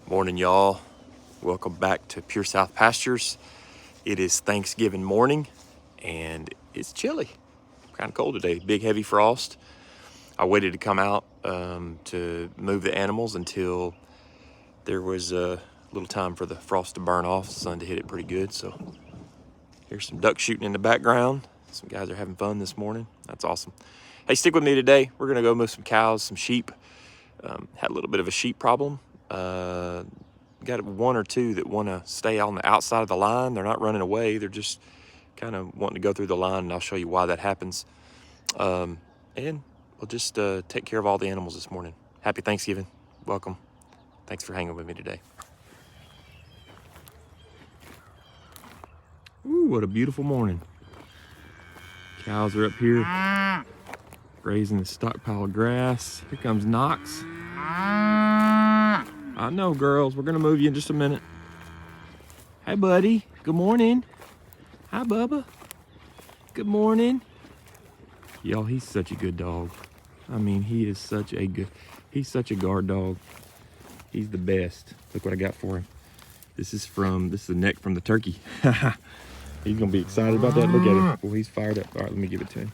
Morning, y'all. Welcome back to Pure South Pastures. It is Thanksgiving morning and it's chilly. Kind of cold today. Big heavy frost. I waited to come out to move the animals until there was a little time for the frost to burn off, the sun to hit it pretty good. So here's some ducks shooting in the background. Some guys are having fun this morning. That's awesome. Hey, stick with me today. We're gonna go move some cows, some sheep. Had a little bit of a sheep problem. Got one or two that want to stay on the outside of the line. They're not running away. They're just kind of wanting to go through the line, and I'll show you why that happens. And we'll just take care of all the animals this morning. Happy Thanksgiving. Welcome. Thanks for hanging with me today. Ooh, what a beautiful morning. Cows are up here grazing the stockpile of grass. Here comes Knox. I know, girls. We're gonna move you in just a minute. Hey, buddy. Good morning. Hi, Bubba. Good morning. Y'all, he's such a good dog. I mean, he's such a guard dog. He's the best. Look what I got for him. This is the neck from the turkey. He's gonna be excited about that. Look at him. Boy, he's fired up. All right, let me give it to him.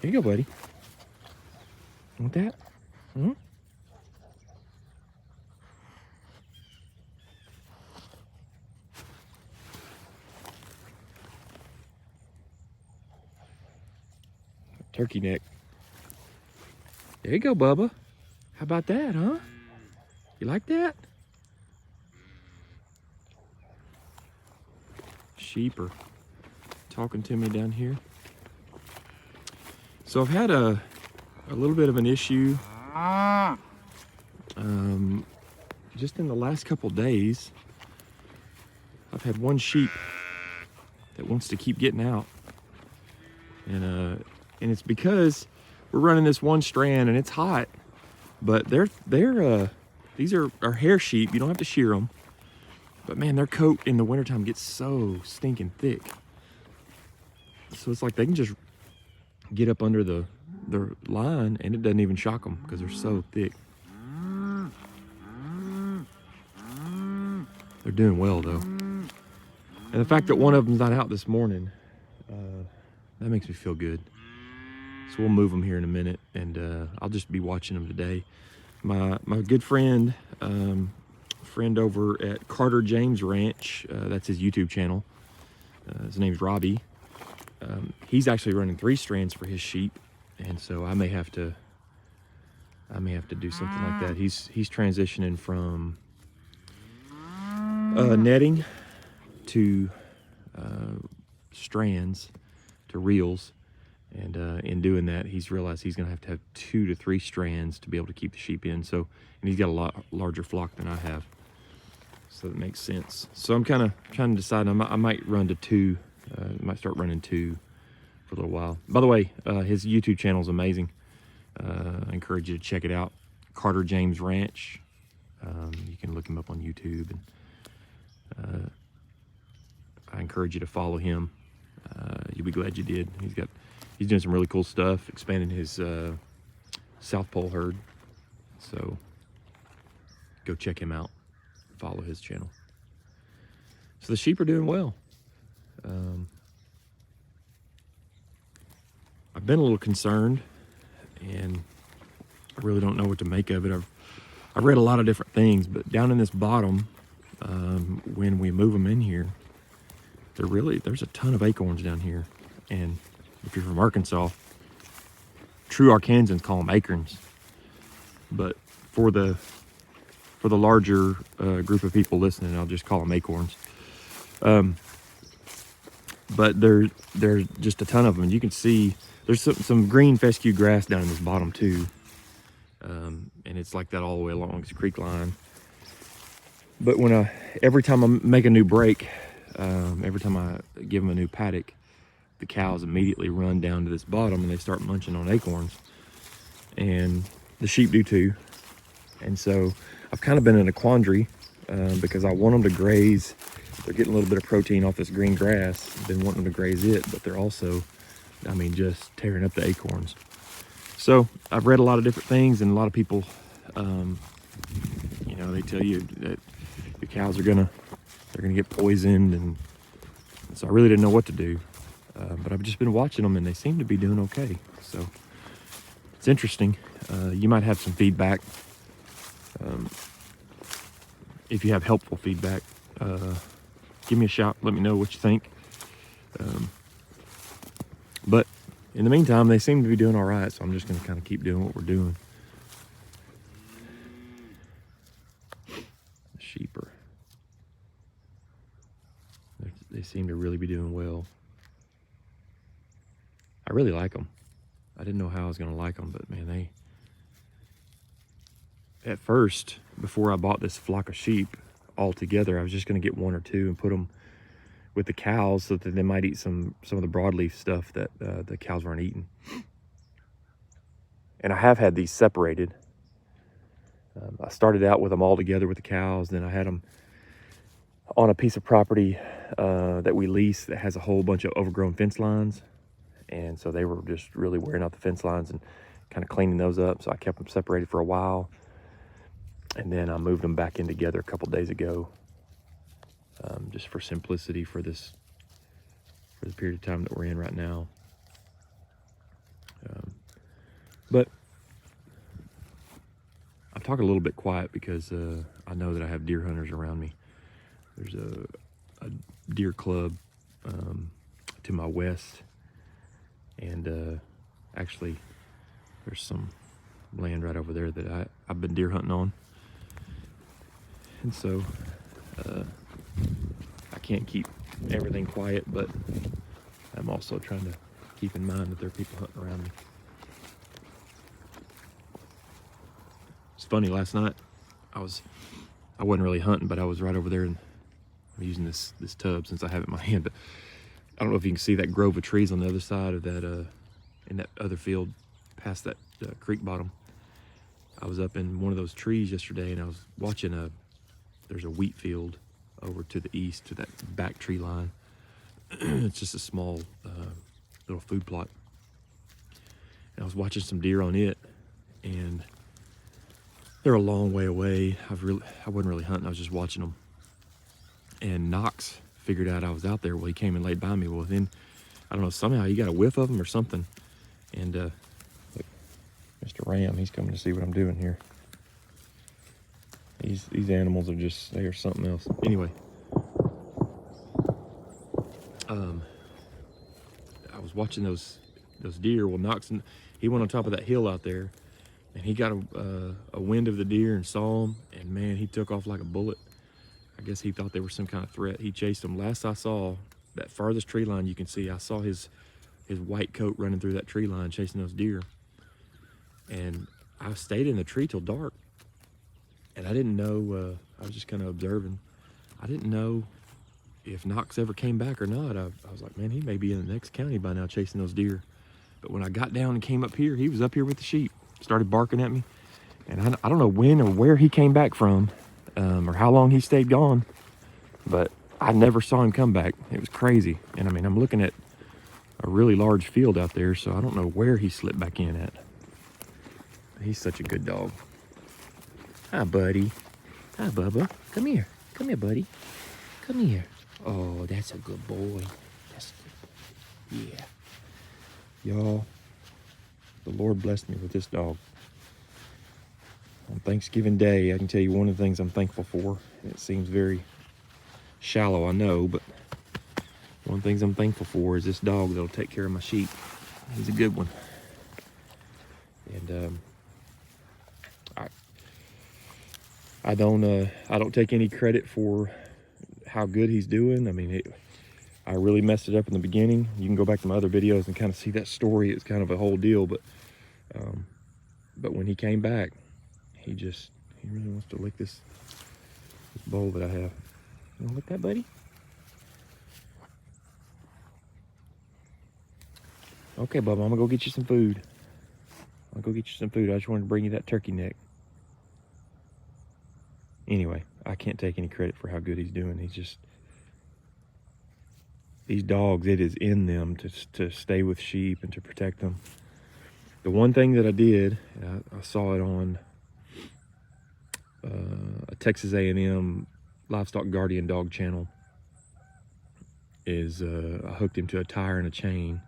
Here you go, buddy. Want that? Hmm? Turkey neck. There you go, Bubba. How about that, huh? You like that? Sheep are talking to me down here. So I've had a little bit of an issue just in the last couple days. I've had one sheep that wants to keep getting out, and it's because we're running this one strand and it's hot, but these are hair sheep. You don't have to shear them, but man, their coat in the wintertime gets so stinking thick. So it's like they can just get up under their line and it doesn't even shock them because they're so thick. They're doing well though. And the fact that one of them's not out this morning, that makes me feel good. So we'll move them here in a minute, and I'll just be watching them today. My good friend over at Carter James Ranch, that's his YouTube channel. His name's Robbie. He's actually running 3 strands for his sheep, and so I may have to do something like that. He's transitioning from netting to strands to reels. And in doing that, he's realized he's going to have 2 to 3 strands to be able to keep the sheep in. So, and he's got a lot larger flock than I have. So that makes sense. So I'm kind of trying to decide. I might run to 2. Might start running 2 for a little while. By the way, his YouTube channel is amazing. I encourage you to check it out. Carter James Ranch. You can look him up on YouTube. And I encourage you to follow him. You'll be glad you did. He's doing some really cool stuff, expanding his South Pole herd. So go check him out, follow his channel. So the sheep are doing well. I've been a little concerned, and I really don't know what to make of it. I've read a lot of different things, but down in this bottom, when we move them in here, there's a ton of acorns down here. And if you're from Arkansas, true Arkansans call them acorns. But for the larger group of people listening, I'll just call them acorns. But there's just a ton of them. And you can see there's some green fescue grass down in this bottom too. And it's like that all the way along this creek line. But every time I make a new break, every time I give them a new paddock, the cows immediately run down to this bottom and they start munching on acorns, and the sheep do too. And so I've kind of been in a quandary because I want them to graze. They're getting a little bit of protein off this green grass. I've been wanting them to graze it, but they're also, just tearing up the acorns. So I've read a lot of different things, and a lot of people, they tell you that your cows are they're gonna get poisoned, and so I really didn't know what to do. But I've just been watching them, and they seem to be doing okay. So it's interesting. You might have some feedback. If you have helpful feedback, give me a shout. Let me know what you think. But in the meantime, they seem to be doing all right. So I'm just going to kind of keep doing what we're doing. The sheep they seem to really be doing well. I really like them. I didn't know how I was going to like them, but man, at first, before I bought this flock of sheep all together, I was just going to get one or two and put them with the cows so that they might eat some of the broadleaf stuff that the cows weren't eating. And I have had these separated. I started out with them all together with the cows. Then I had them on a piece of property that we lease that has a whole bunch of overgrown fence lines. And so they were just really wearing out the fence lines and kind of cleaning those up. So I kept them separated for a while. And then I moved them back in together a couple days ago, just for simplicity for the period of time that we're in right now. But I'm talking a little bit quiet because I know that I have deer hunters around me. There's a deer club to my west, and actually there's some land right over there that I've been deer hunting on. And so I can't keep everything quiet, but I'm also trying to keep in mind that there are people hunting around me. It's funny, last night I wasn't really hunting, but I was right over there, and I'm using this tub since I have it in my hand. But I don't know if you can see that grove of trees on the other side of that in that other field past that creek bottom. I was up in one of those trees yesterday, and I was watching there's a wheat field over to the east to that back tree line. It's just a small little food plot. And I was watching some deer on it, and they're a long way away. I wasn't really hunting, I was just watching them. And Knox figured out I was out there. Well, he came and laid by me. Well, then, I don't know, somehow he got a whiff of them or something. And look, Mr. Ram, he's coming to see what I'm doing here. These animals they are something else. Anyway, I was watching those deer. Well, Knox, he went on top of that hill out there, and he got a wind of the deer and saw them, and man, he took off like a bullet. I guess he thought they were some kind of threat. He chased them. Last I saw, that farthest tree line you can see, I saw his white coat running through that tree line chasing those deer. And I stayed in the tree till dark. And I didn't know, I was just kind of observing. I didn't know if Knox ever came back or not. I was like, man, he may be in the next county by now chasing those deer. But when I got down and came up here, he was up here with the sheep, started barking at me. And I don't know when or where he came back from, or how long he stayed gone, but I never saw him come back. It was crazy. And I mean, I'm looking at a really large field out there, so I don't know where he slipped back in at. He's such a good dog. Hi, buddy. Hi, Bubba. Come here. Come here, buddy. Come here. Oh, that's a good boy. That's good. Yeah. Y'all, the Lord blessed me with this dog. On Thanksgiving Day, I can tell you one of the things I'm thankful for. And it seems very shallow, I know, but one of the things I'm thankful for is this dog that'll take care of my sheep. He's a good one. And I don't take any credit for how good he's doing. I mean, I really messed it up in the beginning. You can go back to my other videos and kind of see that story. It's kind of a whole deal, but when he came back, he really wants to lick this bowl that I have. You wanna lick that, buddy? Okay, Bubba, I'm gonna go get you some food. I just wanted to bring you that turkey neck. Anyway, I can't take any credit for how good he's doing. These dogs, it is in them to stay with sheep and to protect them. The one thing that I did, I saw it on a Texas A&M Livestock Guardian Dog channel is I hooked him to a tire and a chain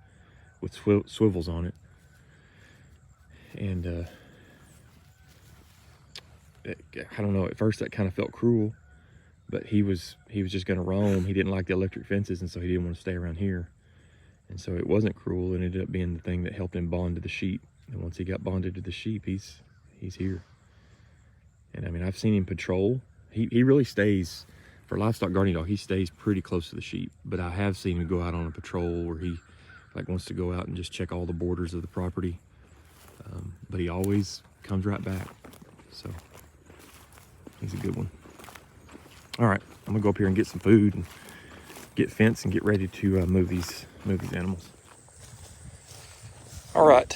with swivels on it, and I don't know, at first that kind of felt cruel, but he was just going to roam. He didn't like the electric fences, and so he didn't want to stay around here. And so it wasn't cruel. It ended up being the thing that helped him bond to the sheep. And once he got bonded to the sheep, he's here. And I mean, I've seen him patrol. He really stays, for a livestock guardian dog, he stays pretty close to the sheep. But I have seen him go out on a patrol where he like wants to go out and just check all the borders of the property. But he always comes right back. So he's a good one. All right, I'm gonna go up here and get some food and get fenced and get ready to move these animals. All right,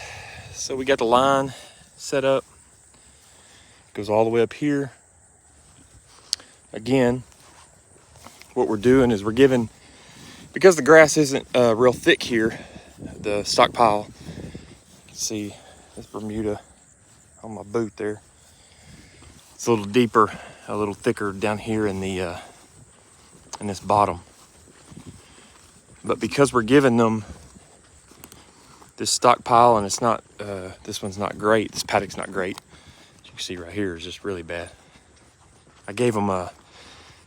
so we got the line set up. Goes all the way up here. Again, what we're doing is we're giving, because the grass isn't real thick here, the stockpile, you can see this Bermuda on my boot there. It's a little deeper, a little thicker down here in the in this bottom. But because we're giving them this stockpile, and it's not, this one's not great, this paddock's not great. As you can see right here is just really bad. I gave them a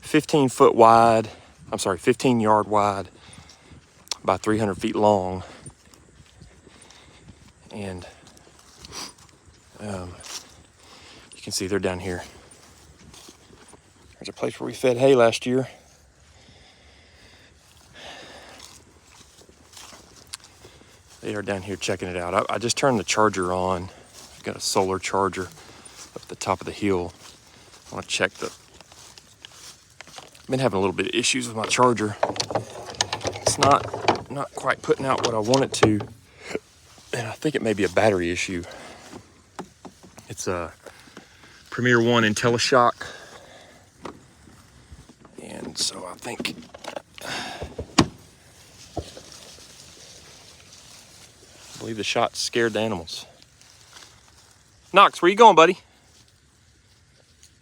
15 yard wide by 300 feet long. And you can see they're down here. There's a place where we fed hay last year. They are down here checking it out. I just turned the charger on. I've got a solar charger up at the top of the hill. I want to check I've been having a little bit of issues with my charger. It's not quite putting out what I want it to. And I think it may be a battery issue. It's a Premier One IntelliShock. And so I think I believe the shot scared the animals. Knox, where you going, buddy?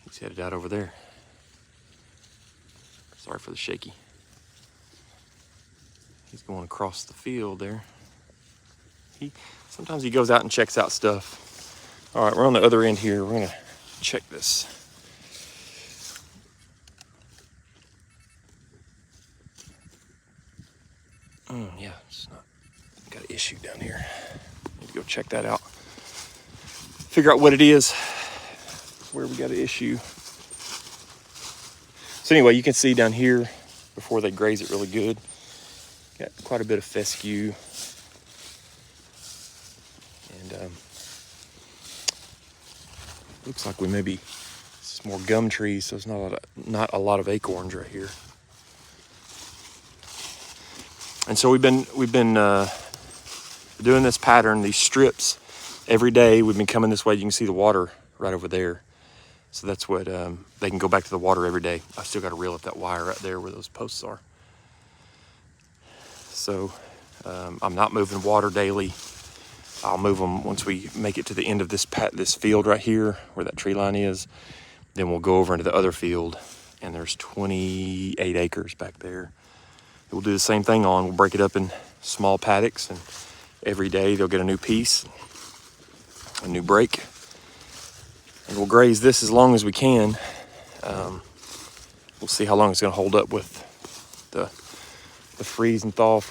He's headed out over there. Sorry for the shaky. He's going across the field there. Sometimes he goes out and checks out stuff. All right, we're on the other end here. We're gonna check this. Yeah, it's not got an issue down here. Need to go check that out. Figure out what it is, where we got an issue. So anyway, you can see down here before they graze it really good. Got quite a bit of fescue. And looks like we maybe, it's more gum trees, so it's not a lot of acorns right here. And so we've been doing this pattern, these strips, every day. We've been coming this way. You can see the water right over there. So that's what, they can go back to the water every day. I still got to reel up that wire right there where those posts are. So I'm not moving water daily. I'll move them once we make it to the end of this field right here where that tree line is. Then we'll go over into the other field, and there's 28 acres back there. We'll do the same thing we'll break it up in small paddocks, and every day they'll get a new piece, a new break. And we'll graze this as long as we can. We'll see how long it's gonna hold up with the freeze and thaw.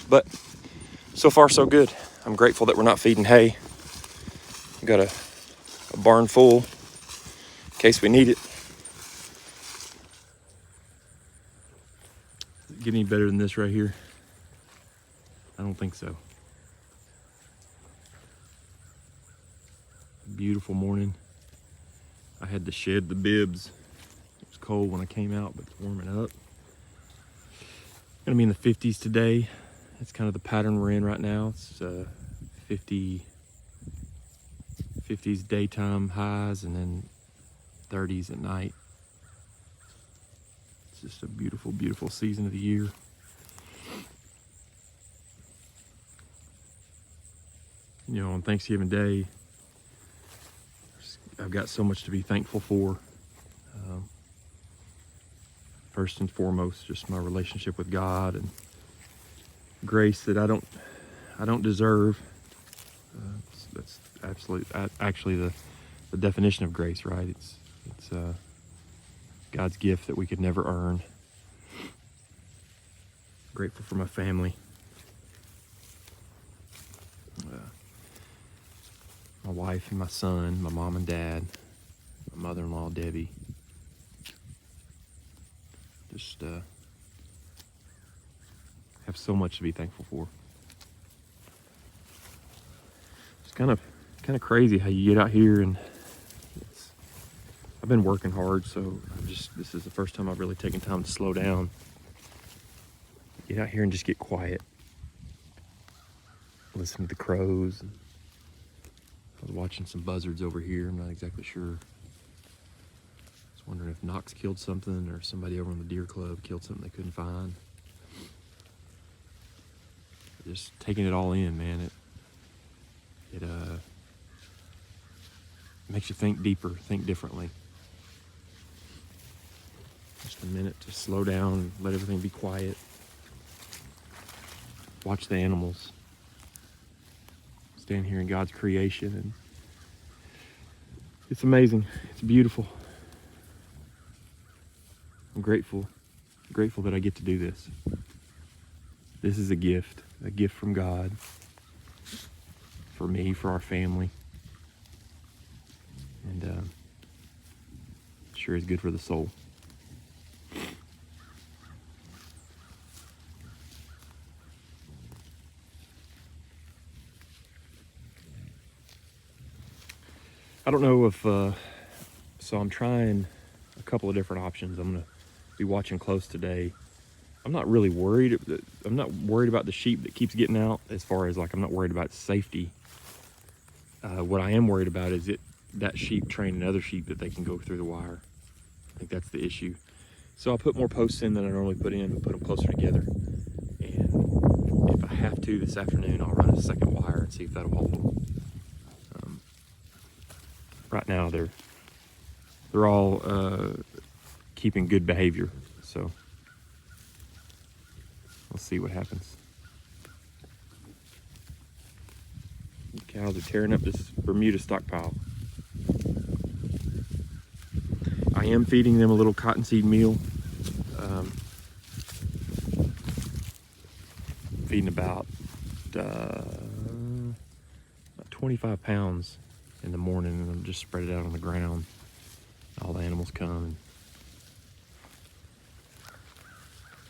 But so far so good. I'm grateful that we're not feeding hay. We've got a barn full in case we need it. Does it get any better than this right here? I don't think so. Beautiful morning. I had to shed the bibs. It was cold when I came out, but it's warming up. Gonna be in the 50s today. That's kind of the pattern we're in right now. It's 50s daytime highs and then 30s at night. It's just a beautiful, beautiful season of the year. You know, on Thanksgiving Day, I've got so much to be thankful for. First and foremost, just my relationship with God and grace that I don't deserve. That's actually the definition of grace, right? It's God's gift that we could never earn. Grateful for my family. My wife and my son, my mom and dad, my mother-in-law, Debbie. Just have so much to be thankful for. It's kind of crazy how you get out here and I've been working hard, so this is the first time I've really taken time to slow down. Get out here and just get quiet. Listen to the crows. I was watching some buzzards over here. I'm not exactly sure. I was wondering if Knox killed something or somebody over on the deer club killed something they couldn't find. Just taking it all in, man. It makes you think deeper, think differently. Just a minute to slow down, let everything be quiet. Watch the animals. Stand here in God's creation, and it's amazing. It's beautiful. I'm grateful that I get to do this. This is a gift from God for me, for our family, and sure is good for the soul. I don't know if, so I'm trying a couple of different options. I'm going to be watching close today. I'm not really worried. I'm not worried about the sheep that keeps getting out, as far as, like, I'm not worried about safety. What I am worried about is that sheep training other sheep that they can go through the wire. I think that's the issue. So I'll put more posts in than I normally put in and put them closer together. And if I have to this afternoon, I'll run a second wire and see if that'll hold them. Right now, they're all keeping good behavior, so we'll see what happens. The cows are tearing up this Bermuda stockpile. I am feeding them a little cottonseed meal. Feeding about 25 pounds in the morning, and I'm just spread it out on the ground. All the animals come and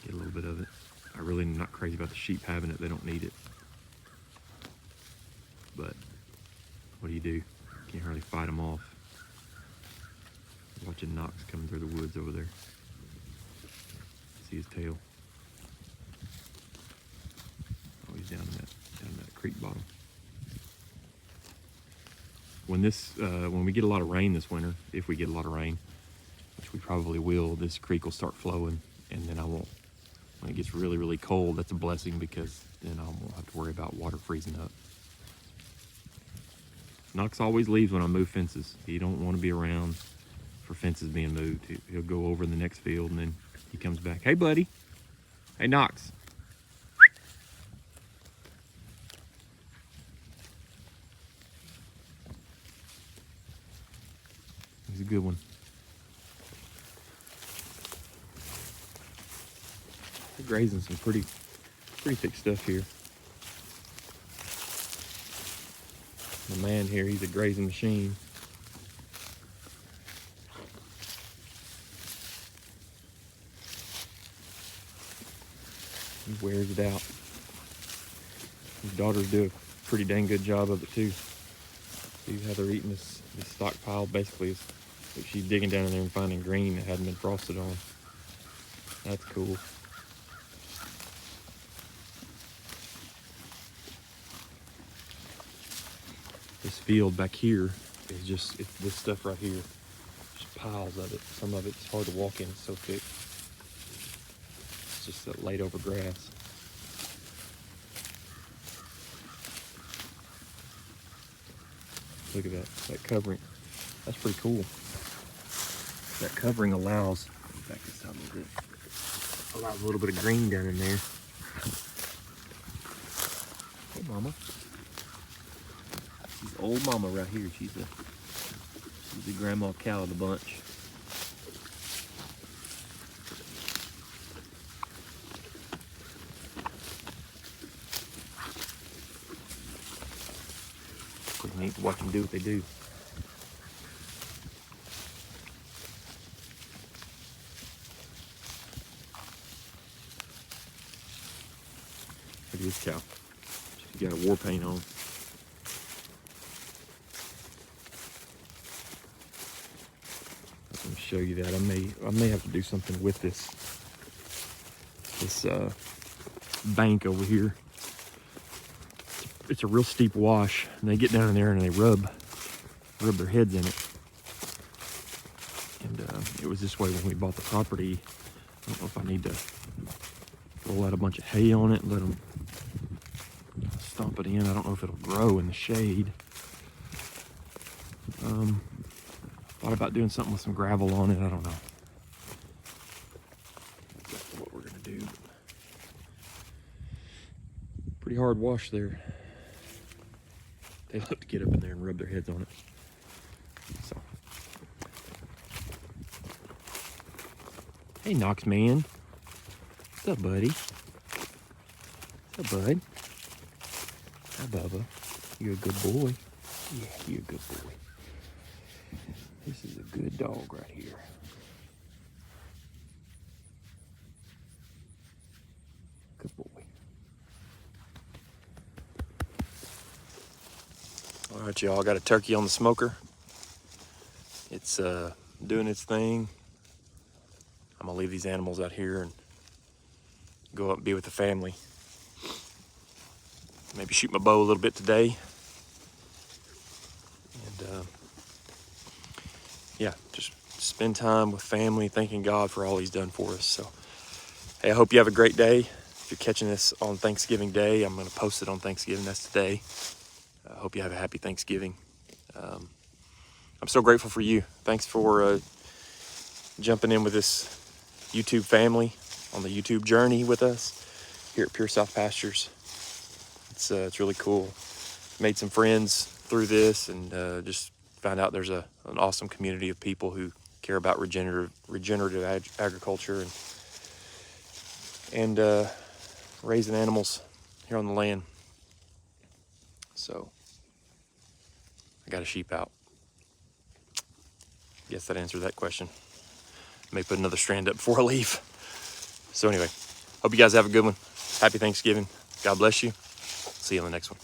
get a little bit of it. I really am not crazy about the sheep having it. They don't need it. But what do you do? Can't hardly fight them off. Watching Knox coming through the woods over there. See his tail. Oh, he's down in that creek bottom. When we get a lot of rain this winter, if we get a lot of rain, which we probably will, this creek will start flowing, and then I won't. When it gets really, really cold, that's a blessing, because then I won't have to worry about water freezing up. Knox always leaves when I move fences. He don't want to be around for fences being moved. He'll go over in the next field, and then he comes back. Hey, buddy. Hey, Knox. He's a good one. They're grazing some pretty thick stuff here. The man here, he's a grazing machine. He wears it out. His daughters do a pretty dang good job of it too. See how they're eating this stockpile. Basically, she's digging down in there and finding green that hadn't been frosted on. That's cool. This field back here is it's this stuff right here. Just piles of it. Some of it's hard to walk in, it's so thick. It's just that laid over grass. Look at that covering. That's pretty cool. That covering allows, back this out a little bit, allows a little bit of green down in there. Hey, mama. She's old mama right here. She's the grandma cow of the bunch. Pretty neat to watch them do what they do. Look at this cow. She's got a war paint on. Let me show you that. I may have to do something with this bank over here. It's a real steep wash, and they get down in there and they rub their heads in it. And it was this way when we bought the property. I don't know if I need to roll out a bunch of hay on it and let them stomp it in. I don't know if it'll grow in the shade. Thought about doing something with some gravel on it. I don't know. That's what we're gonna do. Pretty hard wash there. They love to get up in there and rub their heads on it. So, hey, Knox man. What's up, buddy? What's up, bud? Hi, Bubba. You're a good boy. Yeah, you're a good boy. This is a good dog right here. Good boy. All right, y'all, got a turkey on the smoker. It's doing its thing. I'm gonna leave these animals out here and go up and be with the family. Maybe shoot my bow a little bit today. And yeah, just spend time with family, thanking God for all he's done for us. So, hey, I hope you have a great day. If you're catching this on Thanksgiving Day, I'm gonna post it on Thanksgiving, that's today. I hope you have a happy Thanksgiving. I'm so grateful for you. Thanks for jumping in with this YouTube family on the YouTube journey with us here at Pure South Pastures. It's really cool. Made some friends through this, and just found out there's an awesome community of people who care about regenerative agriculture and raising animals here on the land. So I got a sheep out. Guess that answered that question. May put another strand up before I leave. So anyway, hope you guys have a good one. Happy Thanksgiving. God bless you. See you on the next one.